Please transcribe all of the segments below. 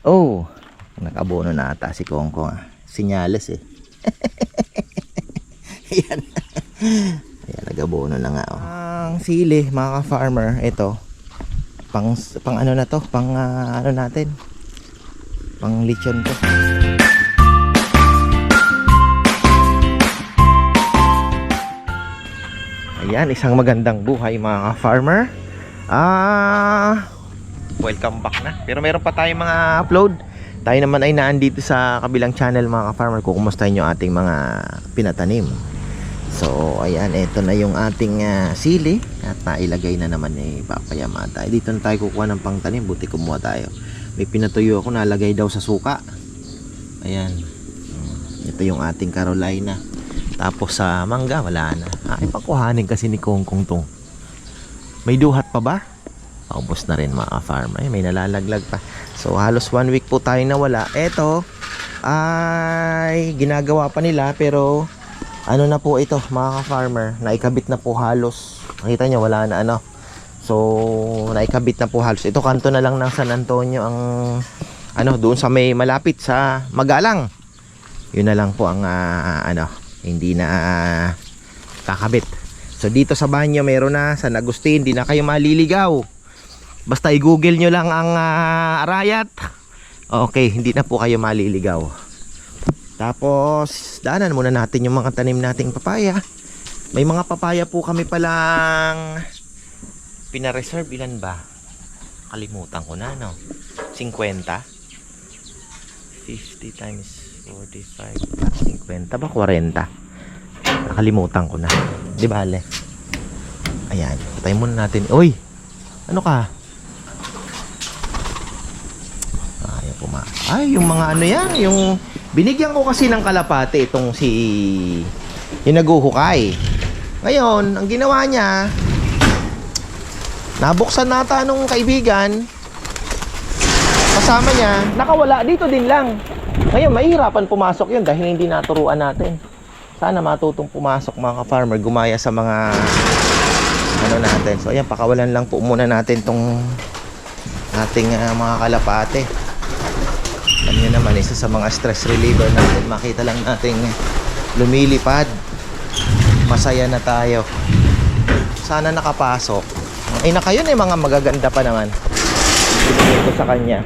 Oh, nakabono na ata si Kongkong ah. Sinyales eh. Ayan. Ayan, nagabono na nga oh. Ang sili mga ka-farmer, ito. Pang ano na to, pang ano natin. Pang lechon to. Ayan, isang magandang buhay mga ka-farmer. Welcome back na. Pero meron pa tayong mga upload. Tayo naman ay naandito sa kabilang channel mga ka-farmer. Kukumustahin nyo ating mga pinatanim. So ayan, ito na yung ating sili. At nailagay na naman ni Papa Yamada. Dito na tayo kukuha ng pangtanim. Buti kumuha tayo. May pinatuyo ako, nalagay daw sa suka. Ayan. Ito yung ating Carolina. Tapos sa mangga, wala na. Ay, pakuhanin kasi ni Kongkong tong. May duhat pa ba? Paubos na rin mga farm. Ay, may nalalaglag pa. So halos 1 week po tayo nawala. Ito ay ginagawa pa nila, pero ano na po ito mga farmer, naikabit na po halos. Nakita nyo, wala na ano. So naikabit na po halos. Ito kanto na lang ng San Antonio ang ano, doon sa may malapit sa Magalang. Yun na lang po ang ano, hindi na kakabit. So dito sa banyo meron na, San Agustin, hindi na kayo maliligaw. Basta i-google nyo lang ang Arayat. Okay, hindi na po kayo maliligaw. Tapos daanan muna natin yung mga tanim nating papaya. May mga papaya po kami palang pinareserve. Ilan ba? Kalimutan ko na, no? 50 50 times 45 50 ba? 40. Nakalimutan ko na. Di bale. Ayan, patayin muna natin. Uy! Ano ka? Ayaw pumasok. Ay, yung mga ano yan, yung binigyan ko kasi ng kalapate itong si yung naguhukay. Ngayon, ang ginawa niya, nabuksan nata nung kaibigan, kasama niya, nakawala dito din lang. Ngayon, mahihirapan pumasok yun dahil hindi naturuan natin. Sana matutong pumasok mga ka-farmer, gumaya sa mga ano natin. So ayan, pakawalan lang po muna natin tong ating mga kalapate. Alam nyo naman, isa sa mga stress reliever natin, makita lang natin lumilipad, masaya na tayo. Sana nakapasok. Ay naka, yun mga magaganda pa naman. Ibigay ko sa kanya.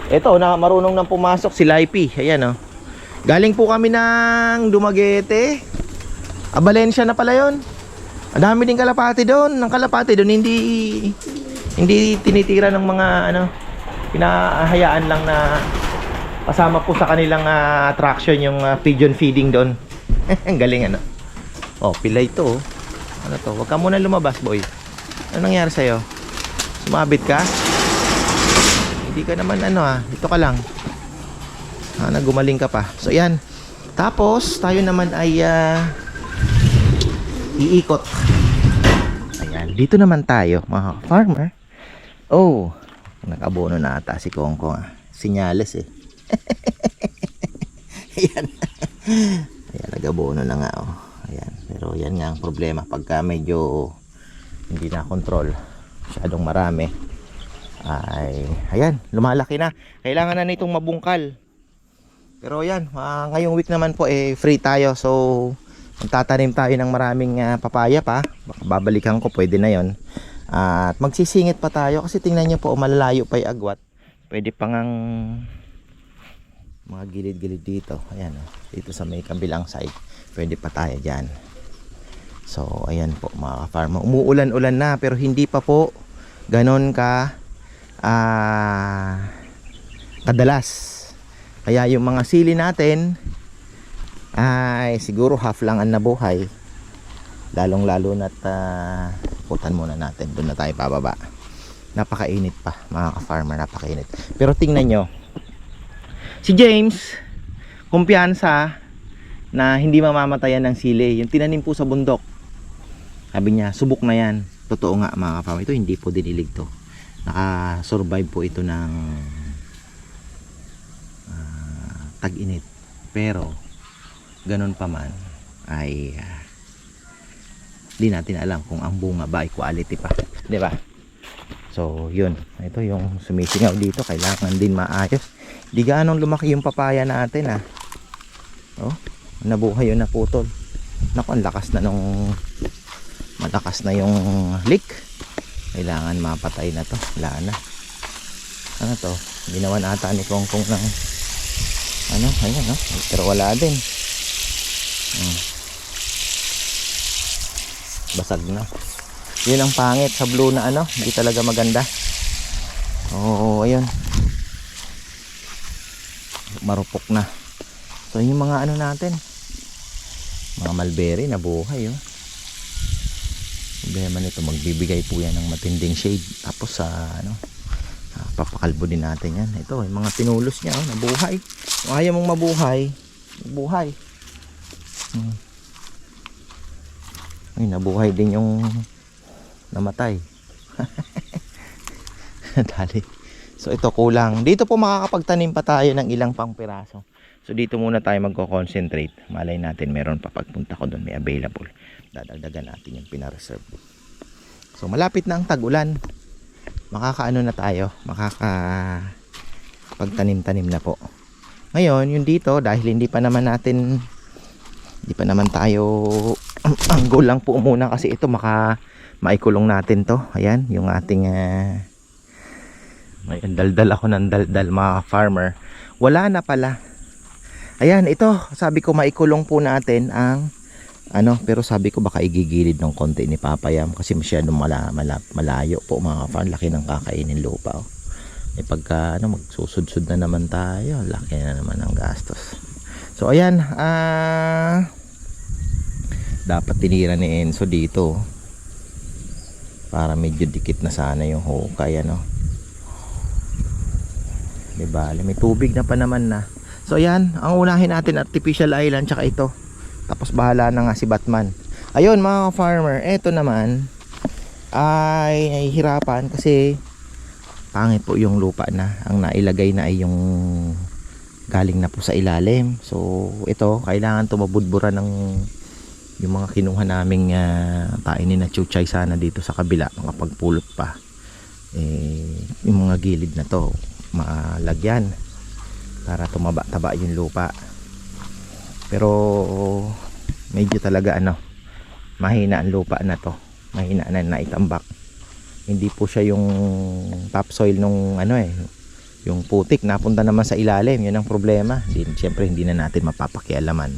Ito, na marunong nang pumasok si Laipi. Ayan oh. Galing po kami ng Dumaguete. Valencia na pala yun. Ang dami din kalapati doon. Ang kalapati doon hindi tinitira ng mga ano, pinahayaan lang na kasama po sa kanilang attraction yung pigeon feeding doon. Ang galing ano. Oh, pila ito oh. Ano to? Huwag ka muna lumabas, boy. Ano nangyari sa'yo? Sumabit ka? Hindi ka naman ano ito ka lang. Nagumaling ka pa. So yan. Tapos tayo naman ay iikot. Ayan, dito naman tayo mga farmer. Oh, nakabono na ata si Kongkong Sinyales eh. Ayan. Ayan, nagabono na nga oh. Ayan, pero yan nga ang problema pagka medyo hindi na control, masyadong marami. Ay, ayan, lumalaki na. Kailangan na nitong mabungkal. Pero yan, ngayong week naman po free tayo. So magtatanim tayo ng maraming papaya pa. Baka babalikan ko, pwede na yon. At magsisingit pa tayo kasi tingnan nyo po, malalayo pa yung agwat. Pwede pang ang mga gilid-gilid dito. Ayan, dito sa may kabilang side, pwede pa tayo dyan. So ayan po mga ka-farmer, umuulan-ulan na pero hindi pa po ganon ka kadalas. Kaya yung mga sili natin ay siguro half lang ang nabuhay. Lalong lalo na't putan muna natin. Doon na tayo pababa. Napakainit pa mga ka-farmer, napakainit. Pero tingnan nyo, si James kumpiyansa na hindi mamamatayan ng sili. Yung tinanim po sa bundok, sabi niya subok na yan. Totoo nga mga ka-farmer, ito hindi po dinilig to. Naka-survive po ito ng tag-init. Pero ganun pa man ay di natin alam kung ang bunga ba ay quality pa, di ba? So yun, ito yung sumisingaw dito, kailangan din maayos. Di gaanong lumaki yung papaya natin oh, nabuhay yun, naputol. Naku, ang lakas na nung malakas na yung leak. Kailangan mapatay na to, wala na. Ano to, ginawan ata ni Kongkong ng ano, ayan no, pero wala din. Basag na. Yun ang pangit sa blue na ano, hindi talaga maganda. Oo, ayun. Marupok na. So yung mga ano natin, mga mulberry na buhay problema nito, magbibigay po yan ng matinding shade. Tapos sa ano, papakalbo din natin yan. Ito, yung mga pinulos niya nabuhay. Kung ayaw mong mabuhay, buhay. Ay, nabuhay din yung namatay. Dali. So ito kulang. Dito po makakapagtanim pa tayo ng ilang pang piraso. So dito muna tayo magko-concentrate. Malay natin meron pa pagpunta ko doon, may available. Dadagdagan natin yung pinareserve. So malapit na ang tag-ulan. Makakaano na tayo, pagtanim-tanim na po. Ngayon, yung dito dahil hindi pa naman tayo ang goal lang po muna kasi ito maikulong natin to. Ayan, yung ating may daldal ako ng daldal mga farmer. Wala na pala. Ayan, ito sabi ko maikulong po natin ang ano, pero sabi ko baka igigilid ng konti ni Papayam kasi masyadong malayo po mga farm. Laki ng kakainin lupa pagka ano, magsusudsud na naman tayo, laki na naman ang gastos. So ayan, dapat tinira ni Enzo dito para medyo dikit na sana yung hukay diba, may tubig na pa naman na. So ayan, ang unahin natin artificial island tsaka ito, tapos bahala na nga si Batman. Ayun mga farmer, eto naman ay nahihirapan kasi pangit po yung lupa na. Ang nailagay na ay yung galing na po sa ilalim. So ito, kailangan tumabudbura ng yung mga kinuha naming painin na chuchay sana dito sa kabila, mga pagpulot pa. Yung mga gilid na to malagyan para tumaba-taba yung lupa. Pero medyo talaga mahina ang lupa na to, mahina na naitambak. Hindi po siya yung topsoil nung yung putik napunta naman sa ilalim. Yun ang problema. Siyempre hindi na natin mapapakialaman,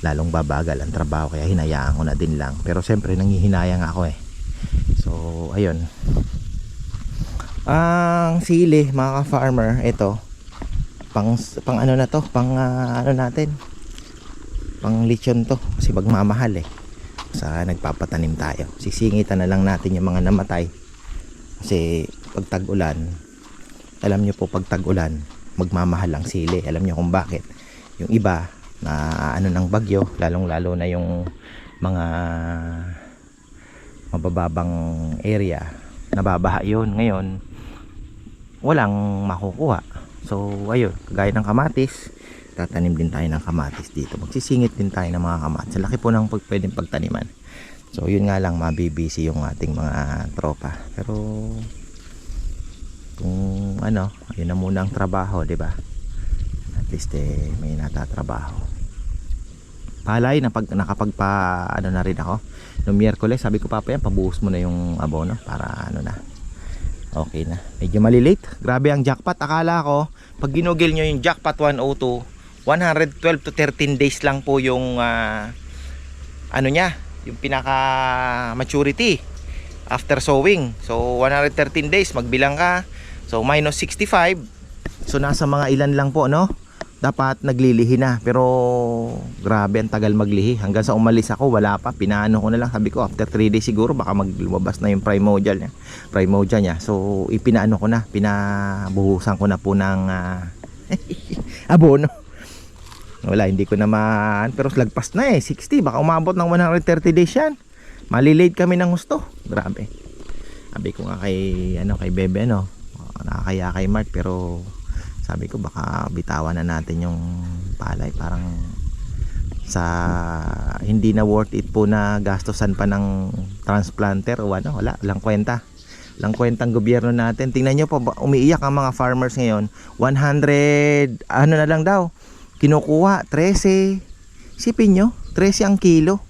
lalong babagal ang trabaho, kaya hinayaan ko na din lang. Pero siyempre nanghihinayang ako so ayun, ang sili mga farmer, ito pang ano na to, pang ano natin, pang lechon to kasi magmamahal sa nagpapatanim tayo. Sisingitan na lang natin yung mga namatay kasi pag tag-ulan, alam nyo po, pag tag-ulan magmamahal ang sili. Alam nyo kung bakit. Yung iba na ng bagyo, lalong lalo na yung mga mabababang area, nababaha yun. Ngayon walang makukuha. So ayun, kagaya ng kamatis, tatanim din tayo ng kamatis dito. Magsisingit din tayo ng mga kamatis. Laki po ng pwedeng pagtaniman. So yun nga lang, mabibisi yung ating mga tropa. Pero kung ayun na muna ang trabaho, 'di ba? At least may natatrabaho. Palay na nakapagpa na rin ako. Noong Miyerkules, sabi ko Papayam, pabuhos mo na yung abono para na. Okay na. Medyo malilate. Grabe ang jackpot. Akala ko pag ginugil nyo yung jackpot 102, 112 to 13 days lang po yung niya, yung pinaka maturity after sowing. So 113 days magbilang ka. So minus 65. So nasa mga ilan lang po dapat naglilihi na. Pero grabe ang tagal maglihi. Hanggang sa umalis ako wala pa. Pinaano ko na lang. Sabi ko after 3 days siguro baka maglumabas na yung primordial niya. So ipinaano ko na. Pinabuhusan ko na po ng abono. Wala, hindi ko naman. Pero lagpas na 60. Baka umabot ng 130 days yan. Malilate kami ng gusto. Grabe. Sabi ko nga kay Bebe nakakaya kay Mark, pero sabi ko baka bitawan na natin yung palay, parang sa hindi na worth it po na gastosan pa ng transplanter o wala lang kwenta. Lang kwentang gobyerno natin. Tingnan nyo po, umiiyak ang mga farmers ngayon. 100, ano na lang daw, kinukuha, 13. Sipin nyo, 13 ang kilo.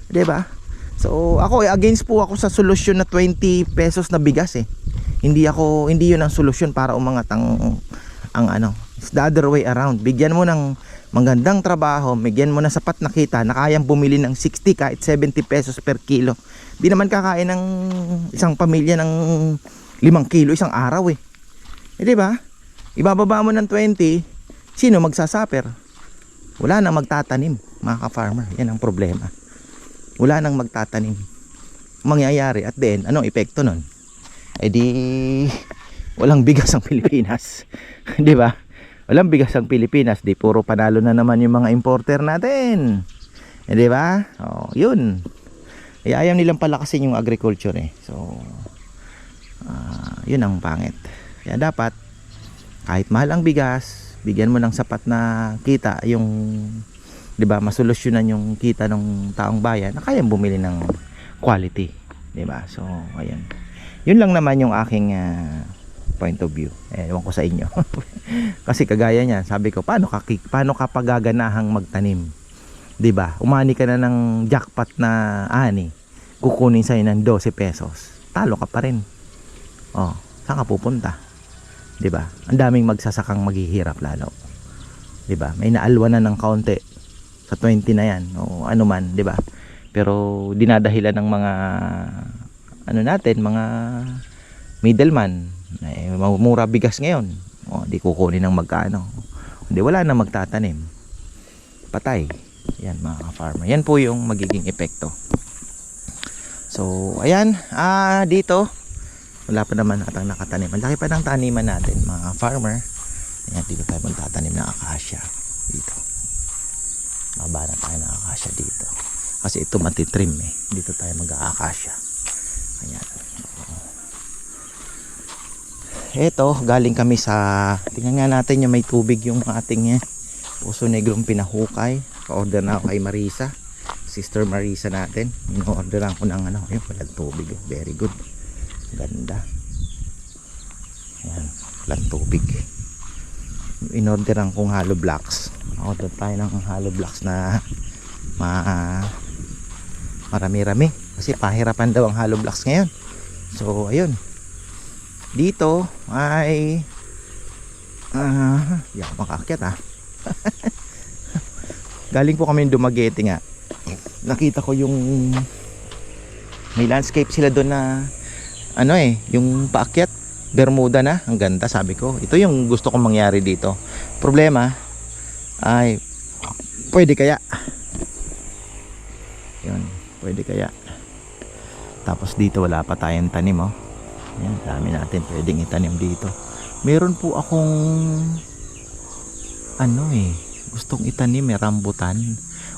'Di ba? So, ako against po ako sa solusyon na 20 pesos na bigas eh. Hindi yun ang solusyon para umangat ang ano. It's the other way around. Bigyan mo ng magandang trabaho, bigyan mo ng sapat na kita na kayang bumili ng 60 kahit 70 pesos per kilo. Di naman kakain ng isang pamilya ng 5 kilo isang araw eh. Di ba? Ibababa mo ng 20, sino magsasuffer? Wala nang magtatanim, mga ka-farmer. Yan ang problema. Wala nang magtatanim. Mangyayari at then, anong epekto nun? Eh di, walang bigas ang Pilipinas. Di ba? Walang bigas ang Pilipinas. Di puro panalo na naman yung mga importer natin. Eh, di ba? Oh, yun. Ayaw nilang palakasin yung agriculture eh. So, yun ang pangit. Kaya dapat, kahit mahal ang bigas, bigyan mo ng sapat na kita yung, di ba, masolusyonan yung kita ng taong bayan na kayang bumili ng quality. Di ba? So, ayan. Yun lang naman yung aking point of view. Ewan ko sa inyo. Kasi kagaya niyan, sabi ko, paano ka pagaganahang magtanim? 'Di ba? Umani ka na ng jackpot na ani, kukunin sa'yo ng 12 pesos. Talo ka pa rin. Oh, saan ka pupunta? 'Di ba? Ang daming magsasakang maghihirap lalo. 'Di ba? May naalwa na ng kaunti sa 20 na 'yan o ano man, 'di ba? Pero dinadahilan ng mga ano natin, mga middleman. Mura bigas ngayon. O, di kukunin ng magkano. Hindi, wala na magtatanim. Patay. Yan mga farmer. Yan po yung magiging epekto. So, ayan. Dito, wala pa naman atang nakatanim. Ang laki pa ng taniman natin, mga farmer. Ayan, dito tayo magtatanim ng acacia. Dito. Baba na tayo ng acacia dito. Kasi ito matitrim eh. Dito tayo mag-acacia. Ayan. Ito, galing kami sa, tingnan nga natin yung may tubig yung ating Puso Negrong pinahukay. Pa-order na ako kay Marisa, Sister Marisa natin. In-orderan ko ng ano, yun, walang tubig. Very good. Ganda. Ayan, walang tubig. In-orderan kong hollow blocks. Order tayo ng hollow blocks na marami-rami. Kasi pahirapan daw ang hollow blocks ngayon. So, ayun. Dito ay di ako makaakyat galing po kami Dumaguete nga. Nakita ko yung may landscape sila doon na ano yung paakyat Bermuda na, ang ganda. Sabi ko, ito yung gusto kong mangyari dito. Problema ay pwede kaya yun, pwede kaya. Tapos dito wala pa tayong tanim Yan, dami natin pwedeng itanim dito. Meron po akong gustong itanim rambutan.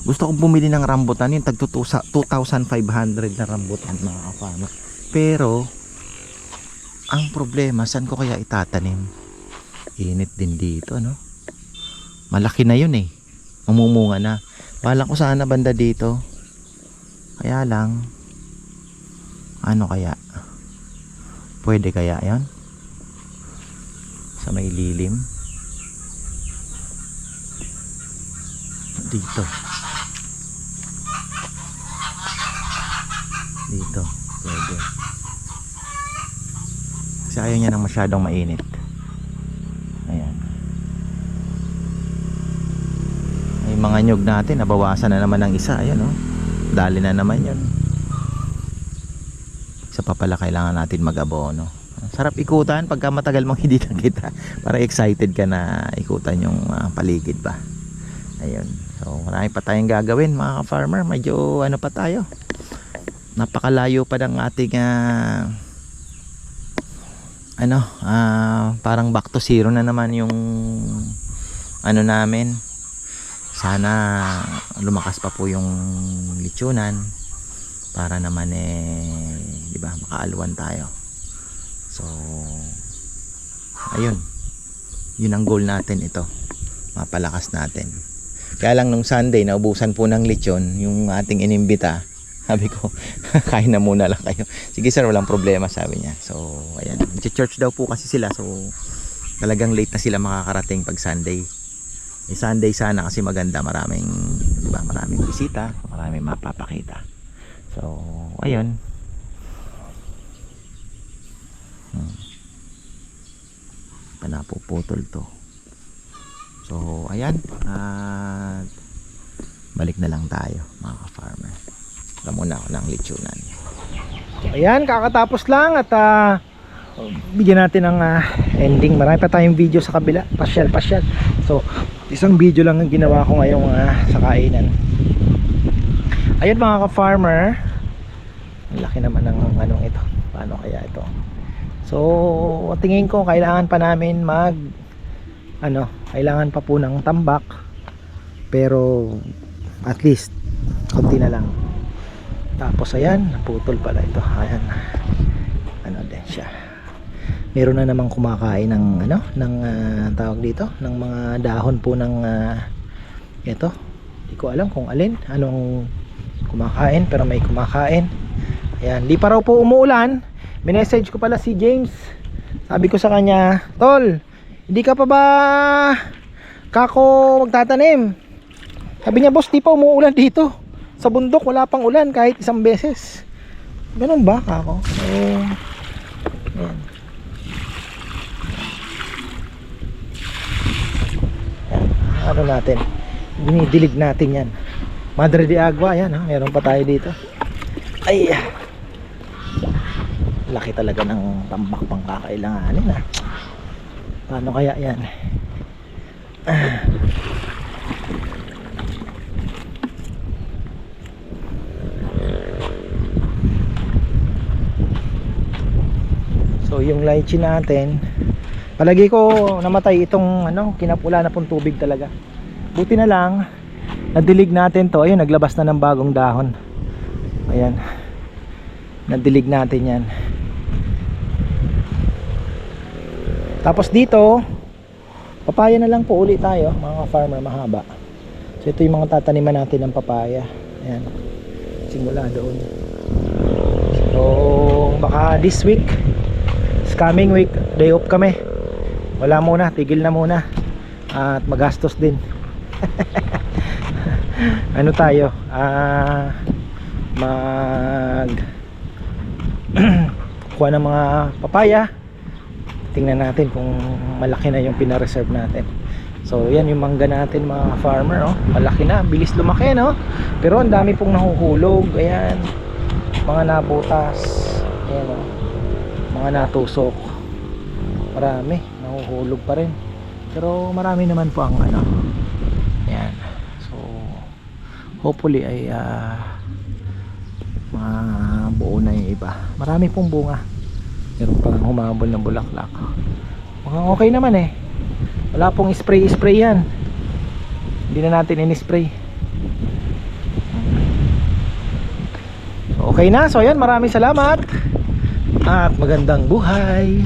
Gusto kong bumili ng rambutan, yung tag 2,500 na rambutan mga kapano. Pero ang problema, saan ko kaya itatanim? Init din dito, no? Malaki na yun mamumunga na. Balak ko sana banda dito. Kaya lang, ano kaya? Pwede kaya yan? Sa may lilim? Dito. Dito. Pwede. Kasi ayaw niya nang masyadong mainit. Ayan. Ay mga nyug natin, nabawasan na naman ng isa. Ayan Dali na naman yun. Isa pa pala kailangan natin mag-abono. Sarap ikutan pagka matagal mong hindi nakita. Para excited ka na ikutan yung paligid ba. Ayun. So marami pa tayong gagawin mga ka-farmer. Medyo ano pa tayo. Napakalayo pa ng ating parang back to zero na naman yung ano namin. Sana lumakas pa po yung lechonan para naman di ba, makaalwan tayo. So ayun, yun ang goal natin, ito mapalakas natin. Kaya lang nung Sunday naubusan po ng lechon yung ating inimbita. Sabi ko, kain na muna lang kayo. Sige sir, walang problema, sabi niya. So, ayan. Church daw po kasi sila. So, talagang late na sila makakarating pag Sunday. Sunday sana kasi maganda. Maraming, di ba, maraming bisita. Maraming mapapakita. So, ayun. Panapuputol to. So, ayan. At balik na lang tayo, mga ka-farmer. Wala muna ako ng lechonan. So, ayan, kakatapos lang at bigyan natin ng ending. Marami pa tayong video sa kabila, pasyal. So, isang video lang ang ginawa ko ngayong sa kainan. Ayan mga ka-farmer. Ang laki naman ng anong ito. Paano kaya ito? So, tingin ko kailangan pa namin kailangan pa po ng tambak. Pero at least konti na lang. Tapos ayan, naputol pala ito. Ayan. Ano din siya. Meron na namang kumakain ng tawag dito, ng mga dahon po ng ito. Hindi ko alam kung anong kumakain, pero may kumakain. Ayan, di pa raw po umuulan. Minessage ko pala si James. Sabi ko sa kanya, "Tol, hindi ka pa ba kako magtatanim?" Sabi niya, "Boss, di pa umuulan dito. Sa bundok wala pang ulan kahit isang beses." Ganun ba kako? Ayan. Ano natin? Dinidilig natin yan. Madre de Agua, yan ha. Meron pa tayo dito. Ay, laki talaga ng tambak pang kakailanganin ha. Paano kaya yan? So yung lychee natin, palagi ko namatay itong kinapula na pong tubig talaga. Buti na lang nadilig natin to. Ayun, naglabas na ng bagong dahon. Ayan, nadilig natin yan. Tapos dito papaya na lang po ulit tayo mga farmer, mahaba. So ito yung mga tataniman natin ng papaya. Ayan, simula doon. So baka this week, coming week, day off kami. Wala muna, tigil na muna. At magastos din. Ano tayo? Kuha ng mga papaya. Tingnan natin kung malaki na yung pinareserve natin. So yan yung mangga natin mga farmer, oh. Malaki na, bilis lumaki, no? Pero ang dami pong nahuhulog. Ayan, mga nabutas. Ayan, oh. Mga natusok. Marami, nahuhulog pa rin. Pero marami naman po ang ayan. So hopefully ay buo na yung iba. Marami pong bunga. Meron pang humabol ng bulaklak. Mukhang okay naman eh. Wala pong spray yan. Hindi na natin in-spray. So okay na. So ayan, maraming salamat at magandang buhay.